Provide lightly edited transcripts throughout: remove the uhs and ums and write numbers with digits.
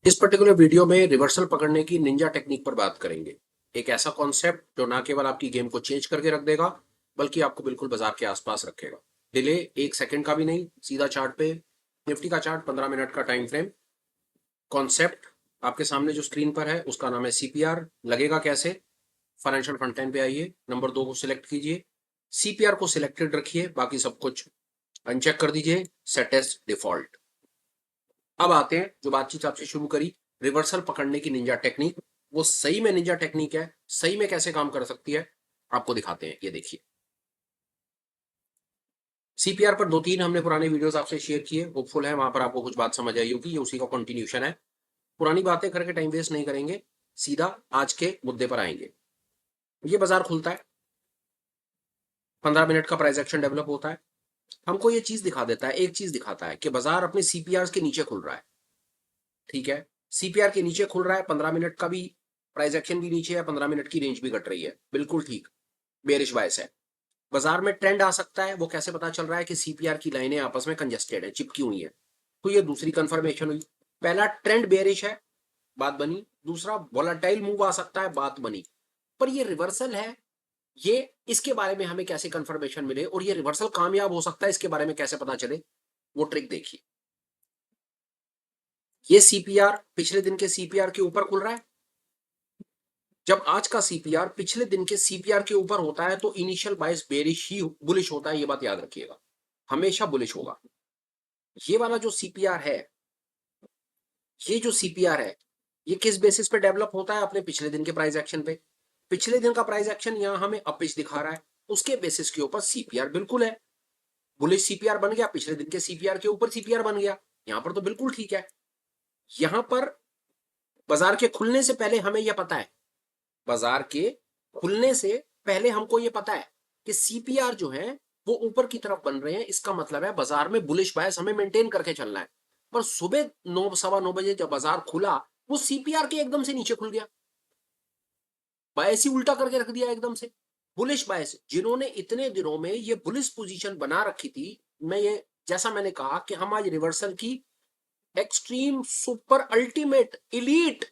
इस particular video में reversal पकड़ने की निंजा टेक्निक पर बात करेंगे। एक ऐसा कॉन्सेप्ट जो ना केवल आपकी गेम को चेंज करके रख देगा, बल्कि आपको बिल्कुल बाजार के आसपास रखेगा। डिले 1 सेकंड का भी नहीं, सीधा चार्ट पे। निफ्टी का चार्ट, 15 मिनट का टाइम फ्रेम। कॉन्सेप्ट आपके सामने जो स्क्रीन पर है उसका नाम है सीपीआर। लगेगा कैसे? फाइनेंशियल फ्रंट एंड पे आइए, नंबर 2 को सिलेक्ट कीजिए, सीपीआर को सिलेक्टेड रखिए, बाकी सब कुछ अनचेक कर दीजिए, सेट एज डिफॉल्ट। अब आते हैं जो बातचीत आपसे शुरू करी, रिवर्सल पकड़ने की निंजा टेक्निक। वो सही में निंजा टेक्निक है, सही में कैसे काम कर सकती है आपको दिखाते हैं। ये देखिए, सीपीआर पर 2-3 हमने पुराने वीडियोस आपसे शेयर किए, होपफुल है वहां पर आपको कुछ बात समझ आई होगी। ये उसी का कंटिन्यूशन है। पुरानी बातें करके टाइम वेस्ट नहीं करेंगे, सीधा आज के मुद्दे पर आएंगे। ये बाजार खुलता है, 15 मिनट का प्राइस एक्शन डेवलप होता है, हमको ये चीज दिखा देता है, एक चीज दिखाता है कि बाजार अपने सीपीआर के नीचे खुल रहा है। ठीक है, सीपीआर के नीचे खुल रहा है, 15 मिनट का भी प्राइस एक्शन भी नीचे है, 15 मिनट की रेंज भी घट रही है, बिल्कुल ठीक। बेरिश बायस है। बाजार में ट्रेंड आ सकता है, वो कैसे पता चल रहा है कि सीपीआर की लाइनें आपस में कंजेस्टेड है, चिपकी हुई है। तो ये दूसरी कंफर्मेशन हुई। पहला, ट्रेंड बेरिश है, बात बनी। दूसरा, वॉलेटाइल मूव आ सकता है, बात बनी। पर ये रिवर्सल है, ये इसके बारे में हमें कैसे कंफर्मेशन मिले और ये रिवर्सल कामयाब हो सकता है इसके बारे में कैसे पता चले, वो ट्रिक देखिए। ये सीपीआर पिछले दिन के सीपीआर के ऊपर खुल रहा है। जब आज का सीपीआर पिछले दिन के सीपीआर के ऊपर होता है तो इनिशियल बायस बेरिश ही बुलिश होता है, ये बात याद रखिएगा, हमेशा बुलिश होगा। ये वाला जो सीपीआर है, ये जो सीपीआर है, ये किस बेसिस पे डेवलप होता है? अपने पिछले दिन के प्राइस एक्शन पे। पिछले दिन का प्राइस एक्शन यहां हमें अपिश दिखा रहा है, उसके बेसिस के ऊपर सीपीआर बिल्कुल है, बुलिश सीपीआर बन गया, पिछले दिन के सीपीआर के ऊपर सीपीआर बन गया, यहां पर तो बिल्कुल ठीक है। यहां पर बाजार के खुलने से पहले हमें यह पता है, बाजार के खुलने से पहले हमको ये पता है कि सीपीआर जो है वो ऊपर की तरफ बन रहे हैं, इसका मतलब है बाजार में बुलिश बायस हमें मेंटेन करके चलना है। पर सुबह 9 सवा 9 बजे जब बाजार खुला, वो सीपीआर के एकदम से नीचे खुल गया, बायस ही उल्टा करके रख दिया एकदम से। बुलिश बायस जिन्होंने इतने दिनों में ये बुलिश पोजीशन बना रखी थी, मैं ये, जैसा मैंने कहा कि हम आज रिवर्सल की extreme super ultimate elite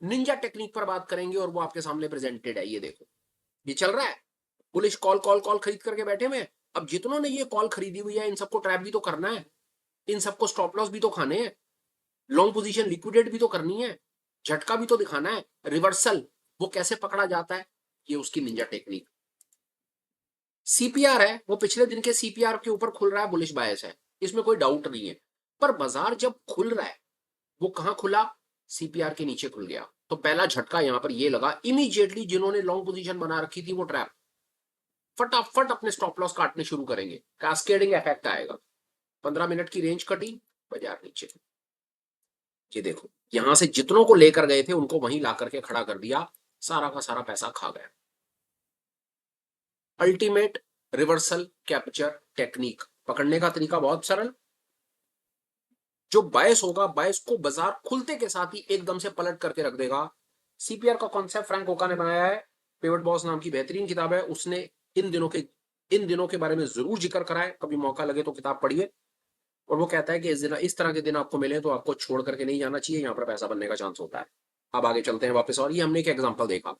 Ninja technique पर बात करेंगे और वो आपके सामने प्रेजेंटेड है। ये देखो, ये चल रहा है, पुलिस कॉल कॉल कॉल खरीद करके बैठे हुए हैं। अब जितनों ने ये कॉल खरीदी हुई है, इन सबको ट्रैप भी तो करना है, इन सबको स्टॉप लॉस भी तो खाने हैं, लॉन्ग पोजीशन लिक्विडेट भी तो करनी है, झटका भी तो दिखाना है। रिवर्सल वो कैसे पकड़ा जाता है, ये उसकी निंजा टेक्निक। सीपीआर है, वो पिछले दिन के सीपीआर के ऊपर खुल रहा है, बुलिश बायस है, इसमें कोई डाउट नहीं है। पर बाजार जब खुल रहा है, वो कहां खुला? सीपीआर के नीचे खुल गया। तो पहला झटका यहां पर ये लगा, इमीडिएटली जिन्होंने लॉन्ग पोजीशन बना रखी थी वो ट्रैप फटाफट अपने स्टॉप लॉस काटने शुरू करेंगे, कैस्केडिंग इफेक्ट आएगा। 15 मिनट की रेंज कटी, बाजार नीचे। ये देखो, यहां से जितनों को लेकर गए थे उनको वहीं ला करके खड़ा कर दिया, सारा का सारा पैसा खा गया। अल्टीमेट रिवर्सल कैप्चर टेक्निक पकड़ने का तरीका बहुत सरल। जो बायस होगा, बायस को बाजार खुलते के साथ ही एकदम से पलट करके रख देगा। सीपीआर का कॉन्सेप्ट फ्रैंक ओका ने बनाया है, पिवट बॉस नाम की बेहतरीन किताब है, उसने इन दिनों के बारे में जरूर जिक्र करा है, कभी मौका लगे तो किताब पढ़िए। और वो कहता है कि इस तरह के दिन आपको मिले तो आपको छोड़ करके नहीं जाना चाहिए, यहाँ पर पैसा बनने का चांस होता है। अब आगे चलते हैं वापस, और ये हमने एक एग्जांपल देखा।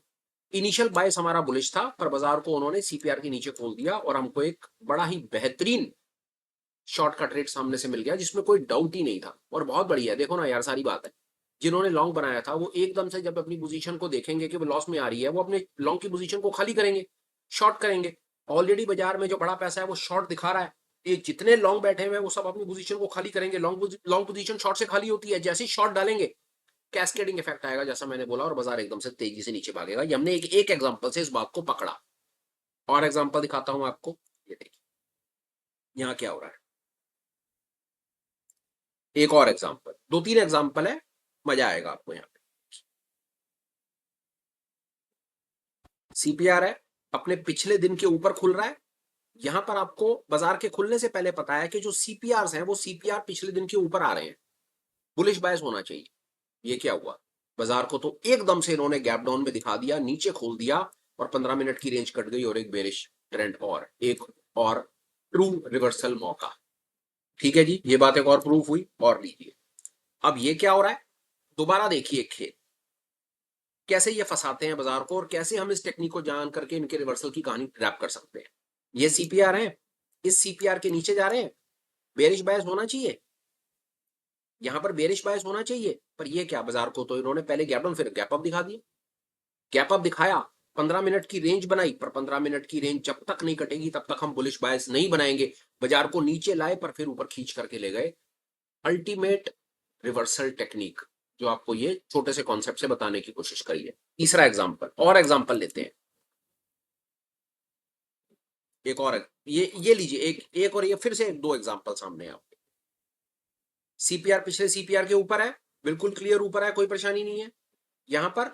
इनिशियल बायस हमारा बुलिश था, पर बाजार को उन्होंने सीपीआर के नीचे खोल दिया और हमको एक बड़ा ही बेहतरीन शॉर्टकट रेट सामने से मिल गया, जिसमें कोई डाउट ही नहीं था। और बहुत बढ़िया है, देखो ना यार, सारी बात है। जिन्होंने लॉन्ग बनाया था वो एकदम से जब अपनी पोजीशन को देखेंगे कि वो लॉस में आ रही है, वो अपने लॉन्ग की पोजीशन को खाली करेंगे, शॉर्ट करेंगे। ऑलरेडी बाजार में जो बड़ा पैसा है वो शॉर्ट दिखा रहा है, ये जितने लॉन्ग बैठे हुए हैं वो सब अपनी पोजीशन को खाली करेंगे। लॉन्ग पोजीशन शॉर्ट से खाली होती है, जैसे ही शॉर्ट डालेंगे कैस्केडिंग इफेक्ट आएगा, जैसा मैंने बोला, और बाजार एकदम से तेजी से नीचे भागेगा। ये हमने एक एग्जांपल से इस बात को पकड़ा। और एग्जांपल दिखाता हूं आपको, ये देखिए यहां क्या हो रहा है। एक और एग्जांपल, 2-3 एग्जांपल है, मजा आएगा आपको। यहाँ पे सीपीआर है, अपने पिछले दिन के ऊपर खुल रहा है। यहां पर आपको बाजार के खुलने से पहले पता है कि जो सीपीआर हैं वो सीपीआर पिछले दिन के ऊपर आ रहे हैं, बुलिश बायस होना चाहिए। ये क्या हुआ, बाजार को तो एकदम से इन्होंने गैप डाउन में दिखा दिया, नीचे खोल दिया, और 15 मिनट की रेंज कट गई और एक बेरिश ट्रेंड, और एक और ट्रू रिवर्सल मौका। ठीक है जी, ये बात एक और प्रूफ हुई। और लीजिए, अब ये क्या हो रहा है, दोबारा देखिए खेल कैसे ये फंसाते हैं बाजार को और कैसे हम इस टेक्निक को जान करके इनके रिवर्सल की कहानी रैप कर सकते हैं। ये सीपीआर है, इस सीपीआर के नीचे जा रहे हैं, बेरिश बायस होना चाहिए, यहां पर बेरिश बायस होना चाहिए, पर ये क्या बाजार को तो इन्होंने पहले गैप डाउन फिर गैप अप दिखा दिया। गैप अप दिखाया, 15 मिनट की रेंज बनाई, पर 15 मिनट की रेंज जब तक नहीं कटेगी तब तक हम बुलिश बायस नहीं बनाएंगे। बाजार को नीचे लाए पर फिर ऊपर खींच करके ले गए। अल्टीमेट रिवर्सल टेक्निक जो आपको ये छोटे से कॉन्सेप्ट से बताने की कोशिश करी है। तीसरा एग्जांपल और एग्जांपल लेते हैं, एक और ये लीजिए एक और ये फिर से दो एग्जांपल सामने हैं आपके। सीपीआर पिछले सीपीआर के ऊपर है, बिल्कुल क्लियर ऊपर है, कोई परेशानी नहीं है। यहां पर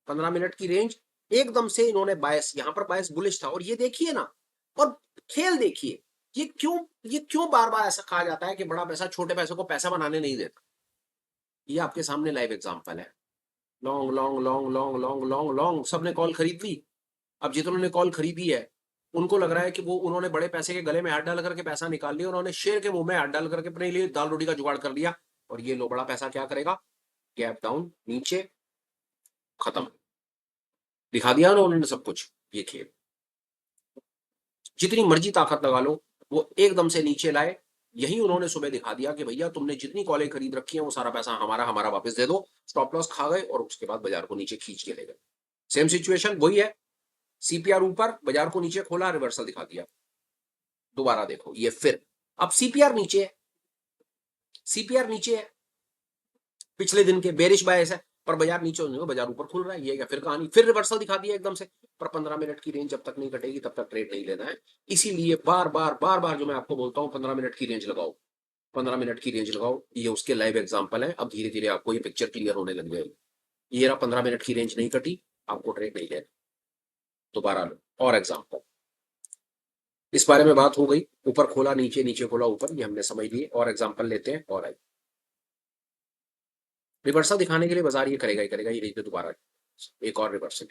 15 मिनट की रेंज एकदम से इन्होंने बायस, यहां पर बायस बुलिश था और ये देखिए ना, और खेल देखिए, ये क्यों बार बार ऐसा कहा जाता है कि बड़ा पैसा छोटे पैसे को पैसा बनाने नहीं देता। ये आपके सामने लाइव एग्जांपल है। Long long long long long long long सबने कॉल खरीद ली। अब जितनों ने कॉल खरीदी है उनको लग रहा है कि वो उन्होंने बड़े पैसे के गले में हाथ डाल करके पैसा निकाल लिया, उन्होंने शेर के मुंह में हाथ डाल करके अपने लिए दाल रोटी का जुगाड़ कर लिया। और ये लो बड़ा पैसा क्या करेगा, गैप डाउन नीचे, खत्म, दिखा दिया ना उन्होंने सब कुछ। ये खेल जितनी मर्जी ताकत लगा लो, वो एकदम से नीचे लाए। यही उन्होंने सुबह दिखा दिया कि भैया तुमने जितनी कॉलें खरीद रखी हैं वो सारा पैसा हमारा हमारा वापस दे दो। स्टॉप लॉस खा गए और उसके बाद बाजार को नीचे खींच के ले गए। सेम सिचुएशन वही है, सीपीआर ऊपर बाजार को नीचे खोला, रिवर्सल दिखा दिया। दोबारा देखो ये फिर, अब सीपीआर नीचे है, सीपीआर नीचे है, पिछले दिन के बेरिश बायस है, पर बाजार नीचे होने को बाजार ऊपर खुल रहा है। ये क्या फिर कहानी, फिर रिवर्सल दिखा दिया एकदम से। पर 15 मिनट की रेंज जब तक नहीं कटेगी तब तक ट्रेड नहीं लेना है। इसीलिए बार बार बार बार जो मैं आपको बोलता हूँ 15 मिनट की रेंज लगाओ, 15 मिनट की रेंज लगाओ। ये उसके लाइव एग्जांपल है। अब धीरे धीरे आपको ये पिक्चर क्लियर होने लग जाएगी। ये रहा 15 मिनट की रेंज नहीं कटी, आपको ट्रेड नहीं लेना। दोबारा लो और एग्जांपल, इस बारे में बात हो गई, ऊपर खोला नीचे, नीचे खोला ऊपर, ये हमने समझ लिए। और एग्जांपल लेते हैं और रिवर्सल दिखाने के लिए बाजार ये करेगा ही करेगा। ये देखिए दोबारा एक और रिवर्सल,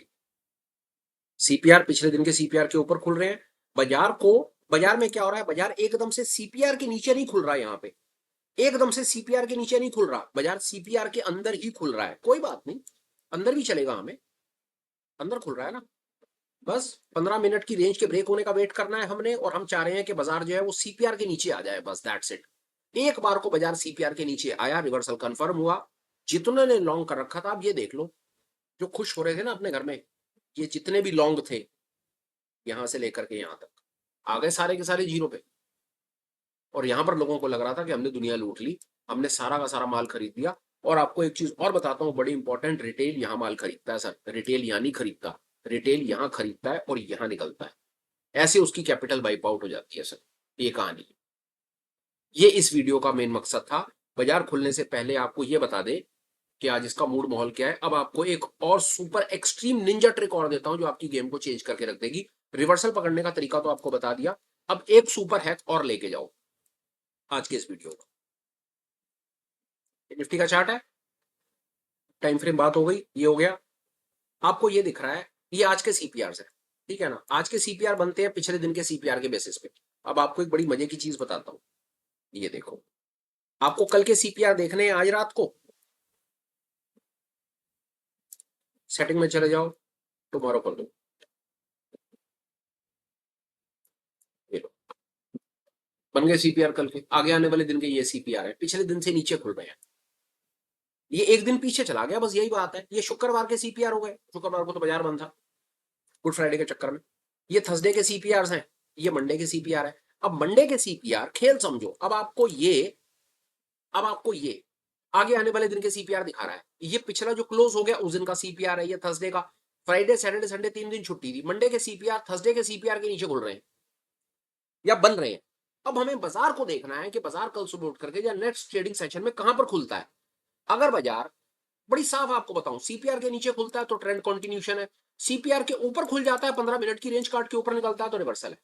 सीपीआर पिछले दिन के सीपीआर के ऊपर खुल रहे हैं। बाजार में क्या हो रहा है, बाजार एकदम से सीपीआर के नीचे नहीं खुल रहा है। यहाँ पे एकदम से सीपीआर के नीचे नहीं खुल रहा, बाजार सीपीआर के अंदर ही खुल रहा है। कोई बात नहीं, अंदर भी चलेगा, हमें अंदर खुल रहा है ना। बस 15 मिनट की रेंज के ब्रेक होने का वेट करना है हमने, और हम चाह रहे हैं कि बाजार जो है वो सीपीआर के नीचे आ जाए, बस दैट्स इट। एक बार को बाजार सीपीआर के नीचे आया, रिवर्सल कंफर्म हुआ, जितने ने लॉन्ग कर रखा था, आप ये देख लो, जो खुश हो रहे थे ना अपने घर में, ये जितने भी लॉन्ग थे यहां से लेकर के यहां तक आ गए, सारे के सारे जीरो पे। और यहां पर लोगों को लग रहा था कि हमने दुनिया लूट ली, हमने सारा का सारा माल खरीद लिया। और आपको एक चीज और बताता हूं बड़ी इंपॉर्टेंट, रिटेल यहां माल खरीदता है सर, रिटेल यहां नहीं खरीदता, रिटेल यहां खरीदता है और यहां निकलता है। ऐसे उसकी कैपिटल वाइप आउट हो जाती है सर, ये कहानी। ये इस वीडियो का मेन मकसद था। बाजार खुलने से पहले आपको ये बता दे कि आज इसका मूड माहौल क्या है। अब आपको एक और सुपर एक्सट्रीम निंजा ट्रिक और देता हूं जो आपकी गेम को चेंज करके रख देगी। रिवर्सल पकड़ने का तरीका तो आपको बता दिया, अब एक सुपर हैक और लेके जाओ आज के इस वीडियो को। निफ्टी का चार्ट है, टाइम फ्रेम बात हो गई, ये हो गया। आपको ये दिख रहा है, ये आज के सीपीआर है, ठीक है ना। आज के सीपीआर बनते हैं पिछले दिन के सीपीआर के बेसिस पे। अब आपको एक बड़ी मजे की चीज बताता हूं, ये देखो, आपको कल के सीपीआर देखने हैं आज रात को, सेटिंग में चले जाओ, टुमारो कर दो, ये लो, बन गए सीपीआर कल के। आगे आने वाले दिन के ये सीपीआर है, पिछले दिन से नीचे खुल रहे हैं। ये एक दिन पीछे चला गया, बस यही बात है। ये शुक्रवार के सीपीआर हो गए, शुक्रवार को तो बाजार बंद था गुड फ्राइडे के चक्कर में। ये थर्सडे के सीपीआर हैं, ये मंडे के सीपीआर है। अब मंडे के सीपीआर खेल समझो, अब आपको ये आगे आने वाले दिन के सीपीआर दिखा रहा है। ये पिछला जो क्लोज हो गया उस दिन का सीपीआर है, ये थर्सडे का। फ्राइडे सैटरडे संडे 3 दिन छुट्टी थी, मंडे के सीपीआर थर्सडे के सीपीआर के नीचे खुल रहे हैं या बन रहे हैं। अब हमें बाजार को देखना है कि बाजार कल सुबह उठ करके या नेक्स्ट ट्रेडिंग सेशन में कहां पर खुलता है। अगर बाजार, बड़ी साफ आपको बताऊं, सीपीआर के नीचे खुलता है तो ट्रेंड कंटिन्यूशन है, सीपीआर के ऊपर खुल जाता है, 15 मिनट की रेंज काट के ऊपर निकलता है तो रिवर्सल है।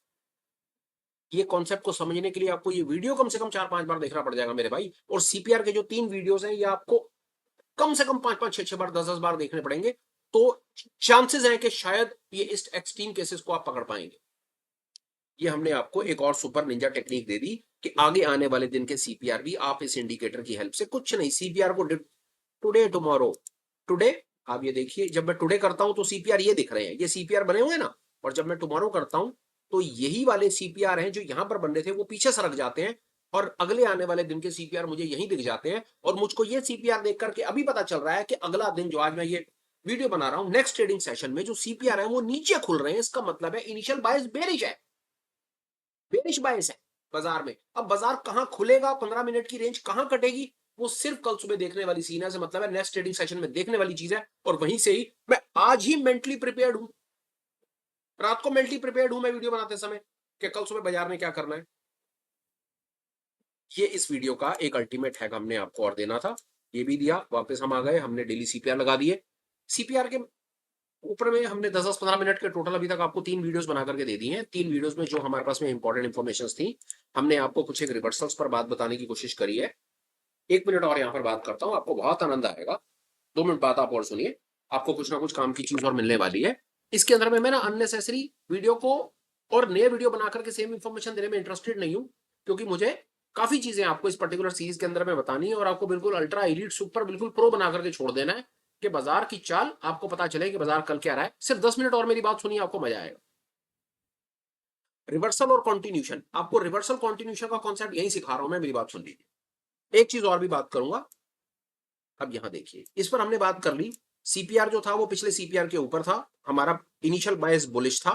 ये कॉन्सेप्ट को समझने के लिए आपको ये वीडियो कम से कम 4-5 बार देखना पड़ जाएगा मेरे भाई। और सीपीआर के जो 3 वीडियोस हैं ये आपको कम से कम 5-5 6-6 बार 10-10 बार देखने पड़ेंगे, तो चांसेस हैं कि शायद ये इस एक्सट्रीम केसेस को आप पकड़ पाएंगे। ये हमने आपको एक और सुपर निंजा टेक्निक दे दी कि आगे आने वाले दिन के सीपीआर भी आप इस इंडिकेटर की हेल्प से, कुछ नहीं, सीपीआर को टुडे टुमारो, टुडे आप ये देखिए, जब मैं टुडे करता हूं तो सीपीआर ये दिख रहे हैं, ये सीपीआर बने हुए हैं ना, और जब मैं टुमारो करता हूं तो यही वाले सीपीआर हैं जो यहां पर बन रहे थे वो पीछे सरक जाते हैं, और अगले आने वाले दिन के सीपीआर मुझे यहीं दिख जाते हैं। और मुझको ये सीपीआर देख करके अभी पता चल रहा है कि अगला दिन जो आज मैं ये वीडियो बना रहा हूं, नेक्स्ट ट्रेडिंग सेशन में जो सीपीआर है वो नीचे खुल रहे हैं, इसका मतलब है इनिशियल बायस बेरिश है, बेरिश बायस है बाजार में। अब बाजार कहां खुलेगा, 15 मिनट की रेंज कहां कटेगी, वो सिर्फ कल सुबह देखने वाली सीन है, से मतलब है नेक्स्ट ट्रेडिंग सेशन में देखने वाली चीज है। और वहीं से ही मैं आज ही मेंटली प्रिपेयर्ड हूं, रात को मेंटली प्रिपेयर्ड हूं मैं वीडियो बनाते समय कि कल सुबह बाजार में क्या करना है। ये इस वीडियो का एक अल्टीमेट हैक हमने आपको और देना था, ये भी दिया। वापस हम आ गए, हमने डेली सीपीआर लगा दिए। सीपीआर के ऊपर में हमने 10-10 15 मिनट के टोटल अभी तक आपको 3 वीडियोस बना करके दे दी हैं। 3 वीडियोस में जो हमारे पास में इंपॉर्टेंट इन्फॉर्मेशन थी, हमने आपको कुछ एक रिवर्सल्स पर बात बताने की कोशिश करी है। 1 मिनट और यहाँ पर बात करता हूँ, आपको बहुत आनंद आएगा। 2 मिनट बात आप और सुनिए, आपको कुछ ना कुछ काम की चीज और मिलने वाली है। इसके अंदर में मैं ना अननेसेसरी वीडियो को और नए वीडियो बना करके सेम इन्फॉर्मेशन देने में इंटरेस्टेड नहीं हूँ, क्योंकि मुझे काफी चीजें आपको इस पर्टिकुलर सीरीज के अंदर में बतानी है, और आपको बिल्कुल अल्ट्रा एलीट सुपर बिल्कुल प्रो बना करके छोड़ देना है कि बाजार की चाल आपको पता चले कि बाजार कल क्या रहा है। सिर्फ 10 मिनट और मेरी बात सुनिए, आपको मजा आएगा। रिवर्सल और कॉन्टिन्यूशन, आपको रिवर्सल कॉन्टिन्यूशन का कॉन्सेप्ट यही सिखा रहा हूं मैं, मेरी बात सुन लीजिए। एक चीज और भी बात करूंगा। अब यहां देखिए, इस पर हमने बात कर ली। सीपीआर जो था वो पिछले सीपीआर के ऊपर था, हमारा इनिशियल बायस बुलिश था।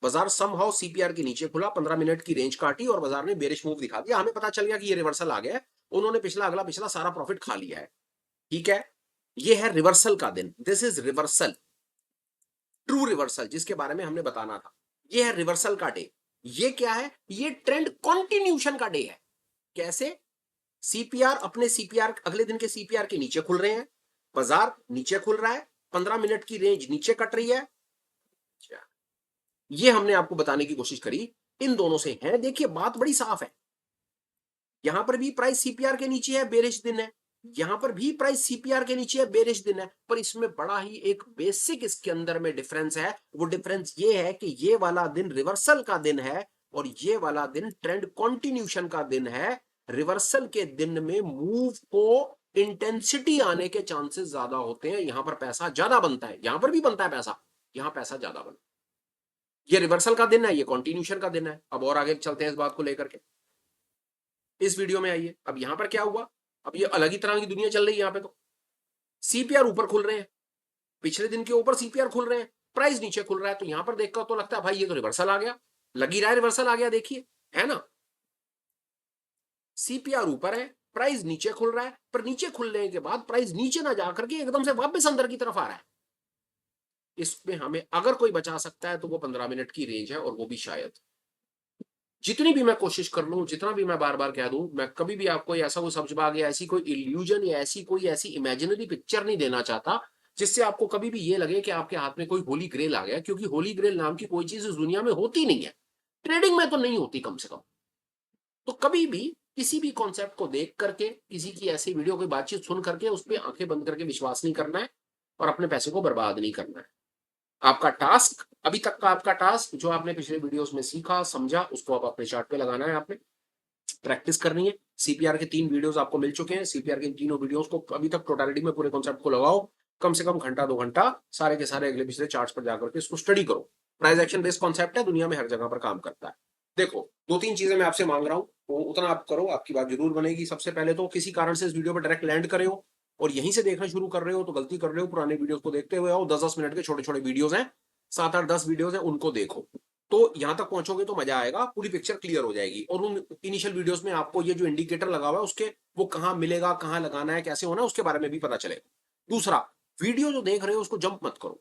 बाजार समहाउ सीपीआर के नीचे खुला, 15 मिनट की रेंज काटी और बाजार ने बेरिश मूव दिखा दिया। हमें पता चल गया कि ये रिवर्सल आ गया है, उन्होंने पिछला अगला पिछला सारा प्रॉफिट खा लिया है। ठीक है, ये है रिवर्सल का दिन, this is reversal, true reversal जिसके बारे में हमने बताना था। ये है रिवर्सल का डे। ये क्या है, ये ट्रेंड कॉन्टिन्यूशन का डे है। कैसे, सीपीआर अपने सीपीआर अगले दिन के सीपीआर के नीचे खुल रहे हैं, बाजार नीचे खुल रहा है, 15 मिनट की रेंज नीचे कट रही है। ये हमने आपको बताने की कोशिश करी, इन दोनों से है। देखिए बात बड़ी साफ है, यहां पर भी प्राइस सीपीआर के नीचे है, बेरिश दिन है। यहां पर भी प्राइस सीपीआर के नीचे है, बेरिश दिन है। पर इसमें बड़ा ही एक बेसिक इसके अंदर में डिफरेंस है। वो डिफरेंस ये है कि ये वाला दिन रिवर्सल का दिन है और ये वाला दिन ट्रेंड कॉन्टिन्यूशन का दिन है। रिवर्सल के दिन में मूव को इंटेंसिटी आने के चांसेस ज्यादा होते हैं, यहां पर पैसा ज्यादा बनता है। यहां पर भी बनता है पैसा, यहां पैसा ज्यादा बनता है। ये रिवर्सल का दिन है, ये कॉन्टिन्यूशन का दिन है। अब और आगे चलते हैं इस बात को लेकर के, इस वीडियो में आइए। अब यहां पर क्या हुआ, अब ये अलग ही तरह की दुनिया चल रही है। यहां पे तो सीपीआर ऊपर खुल रहे हैं, पिछले दिन के ऊपर सीपीआर खुल रहे हैं, प्राइस नीचे खुल रहा है। तो यहां पर देखकर तो लगता है भाई ये तो रिवर्सल आ गया, लग ही रहा है रिवर्सल आ गया। देखिए है ना, सीपीआर ऊपर है, प्राइस नीचे खुल रहा है, पर नीचे खुलने के बाद प्राइस नीचे ना जाकर के एकदम से वापस अंदर की तरफ आ रहा है। इसमें हमें अगर कोई बचा सकता है तो वो 15 मिनट की रेंज है, और वो भी शायद जितनी भी मैं कोशिश कर लूं, जितना भी मैं बार बार कह दूं, मैं कभी भी आपको ऐसा कोई सब्जबाग या ऐसी कोई इल्यूजन या ऐसी इमेजिनरी पिक्चर नहीं देना चाहता जिससे आपको कभी भी ये लगे कि आपके हाथ में कोई होली ग्रेल आ गया, क्योंकि होली ग्रेल नाम की कोई चीज इस दुनिया में होती नहीं है, ट्रेडिंग में तो नहीं होती कम से कम। तो कभी भी किसी भी कॉन्सेप्ट को देख करके, किसी की ऐसी वीडियो की बातचीत सुन करके उस पर आंखें बंद करके विश्वास नहीं करना है, और अपने पैसे को बर्बाद नहीं करना है। आपका टास्क, अभी तक का आपका टास्क जो आपने पिछले वीडियोस में सीखा समझा, उसको आप अपने चार्ट पे लगाना है, आपने प्रैक्टिस करनी है। सीपीआर के 3 वीडियोस आपको मिल चुके हैं, सीपीआर के तीनों वीडियोस को अभी तक टोटलिटी में पूरे कॉन्सेप्ट को लगाओ, कम से कम घंटा 2 घंटा सारे के सारे अगले पिछले चार्ट्स पर जाकर के इसको स्टडी करो। प्राइस एक्शन बेस्ड कॉन्सेप्ट है, दुनिया में हर जगह पर काम करता है। देखो 2-3 चीजें मैं आपसे मांग रहा हूं, तो उतना आप करो, आपकी बात जरूर बनेगी। सबसे पहले तो किसी कारण से इस वीडियो पर डायरेक्ट लैंड करे हो और यहीं से देखना शुरू कर रहे हो तो गलती कर रहे हो, पुराने वीडियोस को देखते हुए आओ। 10-10 मिनट के छोटे छोटे वीडियोस हैं, 7-8-10 वीडियोस हैं, उनको देखो। तो यहां तक पहुंचोगे तो मजा आएगा, पूरी पिक्चर क्लियर हो जाएगी। और उन इनिशियल वीडियोस में आपको ये जो इंडिकेटर लगा हुआ है उसके, वो कहां मिलेगा, कहां लगाना है, कैसे होना है, उसके बारे में भी पता चलेगा। दूसरा, वीडियो जो देख रहे हो उसको जंप मत करो।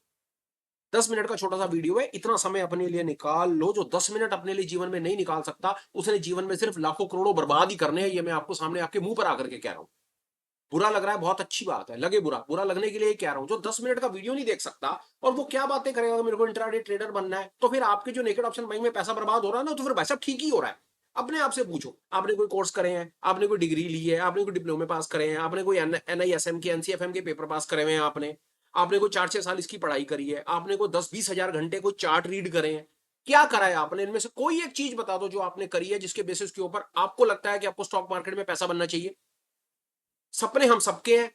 10 मिनट का छोटा सा वीडियो है, इतना समय अपने लिए निकाल लो। जो 10 मिनट अपने लिए जीवन में नहीं निकाल सकता, उसने जीवन में सिर्फ लाखों करोड़ों बर्बाद ही करने हैं। ये मैं आपको सामने आपके मुंह पर आकर के कह रहा हूं। बुरा लग रहा है, बहुत अच्छी बात है, लगे बुरा, बुरा लगने के लिए कह रहा हूं। जो 10 मिनट का वीडियो नहीं देख सकता और वो क्या बातें करेगा, मेरे को इंट्राडे ट्रेडर बनना है, तो फिर आपके जो नेकेड ऑप्शन बाइंग में पैसा बर्बाद हो रहा है ना, तो फिर पैसा ठीक ही हो रहा है। अपने आप से पूछो, आपने कोई कोर्स करे हैं, आपने कोई डिग्री ली है, आपने कोई डिप्लोमे पास करे हैं, आपने कोई NISM के NCFM के पेपर पास करे हुए हैं, आपने कोई 4-6 साल इसकी पढ़ाई करी है, आपने कोई 10-20 हजार घंटे कोई चार्ट रीड करे हैं, क्या करा है आपने? इनमें से कोई एक चीज बता दो जो आपने करी है, जिसके बेसिस के ऊपर आपको लगता है कि आपको स्टॉक मार्केट में पैसा बनना चाहिए। सपने हम सबके हैं,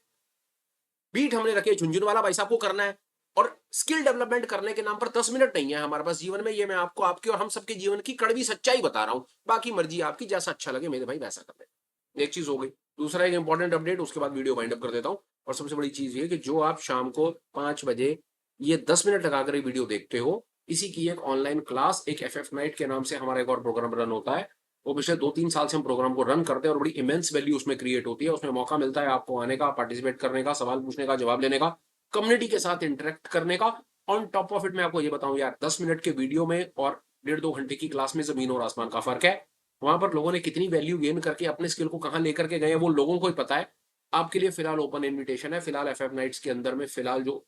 बीट हमने रखे झुंझुनवाला भाई साहब को करना है, और स्किल डेवलपमेंट करने के नाम पर 10 मिनट नहीं है हमारे पास जीवन में। ये मैं आपको आपके और हम सबके जीवन की कड़वी सच्चाई बता रहा हूं। बाकी मर्जी आपकी, जैसा अच्छा लगे मेरे भाई वैसा कर ले। एक चीज हो गई। दूसरा एक इंपॉर्टेंट अपडेट, उसके बाद वीडियो वाइंड अप कर देता हूं। और सबसे बड़ी चीज ये कि जो आप शाम को 5 बजे ये 10 मिनट लगाकर वीडियो देखते हो, इसी की एक ऑनलाइन क्लास, एक एफएफ नाइट के नाम से हमारा एक और प्रोग्राम रन होता है। वो पिछले 2-3 साल से हम प्रोग्राम को रन करते हैं और बड़ी इमेंस वैल्यू उसमें क्रिएट होती है। उसमें मौका मिलता है आपको आने का, पार्टिसिपेट करने का, सवाल पूछने का, जवाब लेने का, कम्युनिटी के साथ इंटरेक्ट करने का। ऑन टॉप ऑफ इट मैं आपको ये बताऊं यार, 10 मिनट के वीडियो में और 1.5-2 घंटे की क्लास में जमीन और आसमान का फर्क है। वहां पर लोगों ने कितनी वैल्यू गेन करके अपने स्किल को कहां लेकर के गए हैं वो लोगों को ही पता है। आपके लिए फिलहाल ओपन इन्विटेशन है। फिलहाल एफएफ नाइट्स के अंदर में फिलहाल जो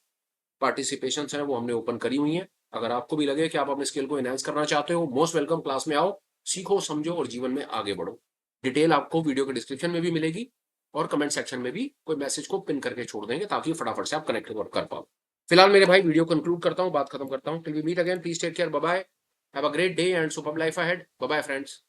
पार्टिसिपेशन है वो हमने ओपन करी हुई है। अगर आपको भी लगे कि आप अपने स्किल को एनहांस करना चाहते हो, मोस्ट वेलकम, क्लास में आओ, सीखो, समझो और जीवन में आगे बढ़ो। डिटेल आपको वीडियो के डिस्क्रिप्शन में भी मिलेगी और कमेंट सेक्शन में भी कोई मैसेज को पिन करके छोड़ देंगे ताकि फटाफट से आप कनेक्ट कर पाओ। फिलहाल मेरे भाई वीडियो कंक्लूड करता हूं, बात खत्म करता हूं। Till we meet again, please take care, bye bye, have a great day and superb life ahead. Bye bye friends.